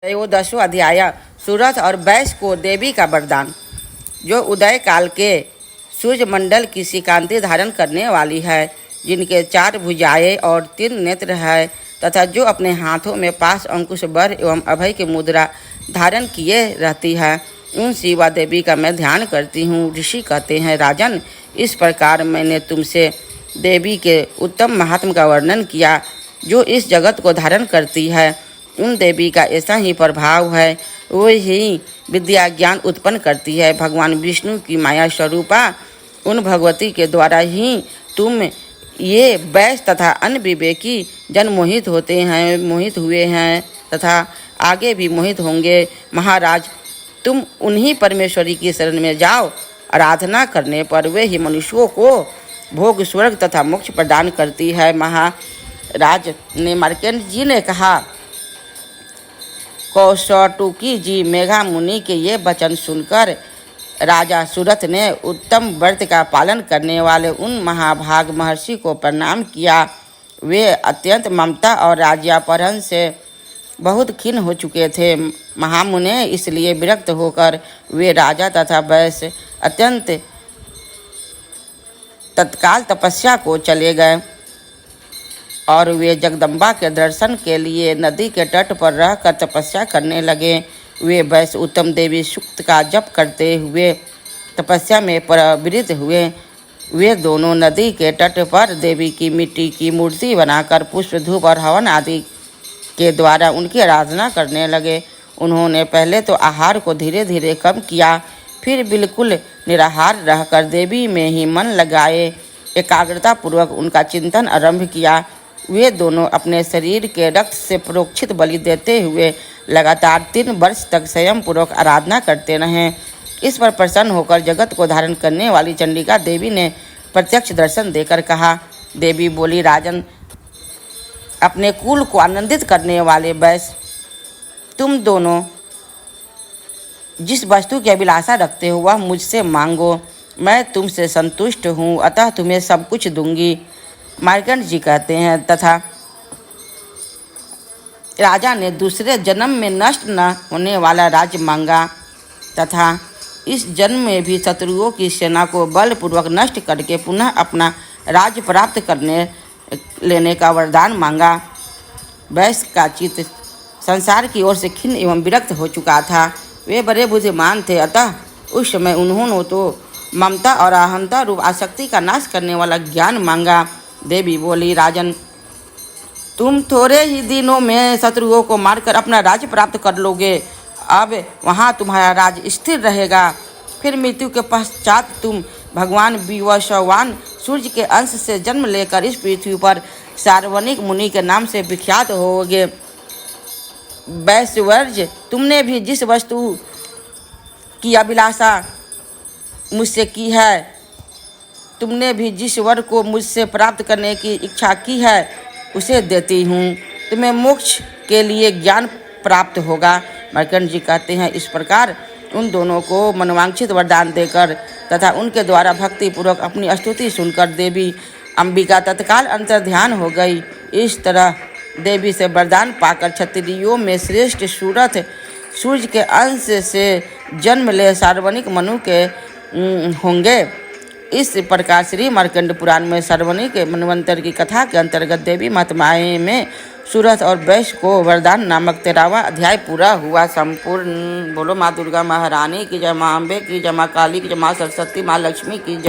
त्रयोदशो अध्याय सूरत और वैश्य को देवी का वरदान। जो उदय काल के सूर्य मंडल की सी कांति धारण करने वाली है, जिनके 4 भुजाएं और 3 नेत्र है, तथा जो अपने हाथों में पाश, अंकुश, बर एवं अभय की मुद्रा धारण किए रहती है, उन शिवा देवी का मैं ध्यान करती हूँ। ऋषि कहते हैं, राजन, इस प्रकार मैंने तुमसे देवी के उत्तम महात्म का वर्णन किया, जो इस जगत को धारण करती है। उन देवी का ऐसा ही प्रभाव है, वो ही विद्या ज्ञान उत्पन्न करती है। भगवान विष्णु की माया स्वरूपा उन भगवती के द्वारा ही तुम ये वैश्य तथा अन्य विवेकी जन मोहित हुए हैं तथा आगे भी मोहित होंगे। महाराज, तुम उन्हीं परमेश्वरी की शरण में जाओ। आराधना करने पर वे ही मनुष्यों को भोग, स्वर्ग तथा मोक्ष प्रदान करती है। महाराज ने मार्कंडेय जी ने कहा, कौशटुकी जी मेघा मुनि के ये वचन सुनकर राजा सूरत ने उत्तम व्रत का पालन करने वाले उन महाभाग महर्षि को प्रणाम किया। वे अत्यंत ममता और राज्यापहरण से बहुत खिन्न हो चुके थे। महामुने इसलिए विरक्त होकर वे राजा तथा वैश्य अत्यंत तत्काल तपस्या को चले गए और वे जगदम्बा के दर्शन के लिए नदी के तट पर रहकर तपस्या करने लगे। वे वैश्य उत्तम देवी सूक्त का जप करते हुए तपस्या में प्रवृत्त हुए। वे दोनों नदी के तट पर देवी की मिट्टी की मूर्ति बनाकर पुष्प, धूप और हवन आदि के द्वारा उनकी आराधना करने लगे। उन्होंने पहले तो आहार को धीरे धीरे कम किया, फिर बिल्कुल निराहार रहकर देवी में ही मन लगाए एकाग्रता पूर्वक उनका चिंतन आरंभ किया। वे दोनों अपने शरीर के रक्त से प्रोक्षित बलि देते हुए लगातार 3 वर्ष तक संयम पूर्वक आराधना करते रहे। इस पर प्रसन्न होकर जगत को धारण करने वाली चंडिका देवी ने प्रत्यक्ष दर्शन देकर कहा। देवी बोली, राजन, अपने कुल को आनंदित करने वाले वैश्य, तुम दोनों जिस वस्तु की अभिलाषा रखते हो वह मुझसे मांगो। मैं तुमसे संतुष्ट हूँ, अतः तुम्हें सब कुछ दूंगी। मार्कंडेय जी कहते हैं, तथा राजा ने दूसरे जन्म में नष्ट न होने वाला राज्य मांगा तथा इस जन्म में भी शत्रुओं की सेना को बलपूर्वक नष्ट करके पुनः अपना राज्य प्राप्त करने लेने का वरदान मांगा। वैश्य का चित्त संसार की ओर से खिन्न एवं विरक्त हो चुका था। वे बड़े बुद्धिमान थे, अतः उस समय उन्होंने तो ममता और अहंता रूप आसक्ति का नाश करने वाला ज्ञान मांगा। देवी बोली, राजन, तुम थोड़े ही दिनों में शत्रुओं को मारकर अपना राज्य प्राप्त कर लोगे। अब वहाँ तुम्हारा राज्य स्थिर रहेगा। फिर मृत्यु के पश्चात तुम भगवान विवस्वान सूर्य के अंश से जन्म लेकर इस पृथ्वी पर सार्वनिक मुनि के नाम से विख्यात होगे। वैश्यवर्य, तुमने भी जिस वस्तु की अभिलाषा मुझसे की है, तुमने भी जिस वर को मुझसे प्राप्त करने की इच्छा की है, उसे देती हूँ। तुम्हें मोक्ष के लिए ज्ञान प्राप्त होगा। मार्कंडेय जी कहते हैं, इस प्रकार उन दोनों को मनवांछित वरदान देकर तथा उनके द्वारा भक्ति पूर्वक अपनी स्तुति सुनकर देवी अंबिका तत्काल अंतर्ध्यान हो गई। इस तरह देवी से वरदान पाकर क्षत्रियों में श्रेष्ठ सूरत सूर्य के अंश से जन्म ले सार्वनिक मनु के होंगे। इस प्रकार श्री मार्कंडेय पुराण में सार्वनिक मनवंतर की कथा के अंतर्गत देवी महात्म्य में सूरत और वैश्य को वरदान नामक 13वां अध्याय पूरा हुआ। संपूर्ण। बोलो माँ दुर्गा महारानी की जय, माँ अम्बे की जय, माँ काली की जय, माँ सरस्वती, माँ लक्ष्मी की जय।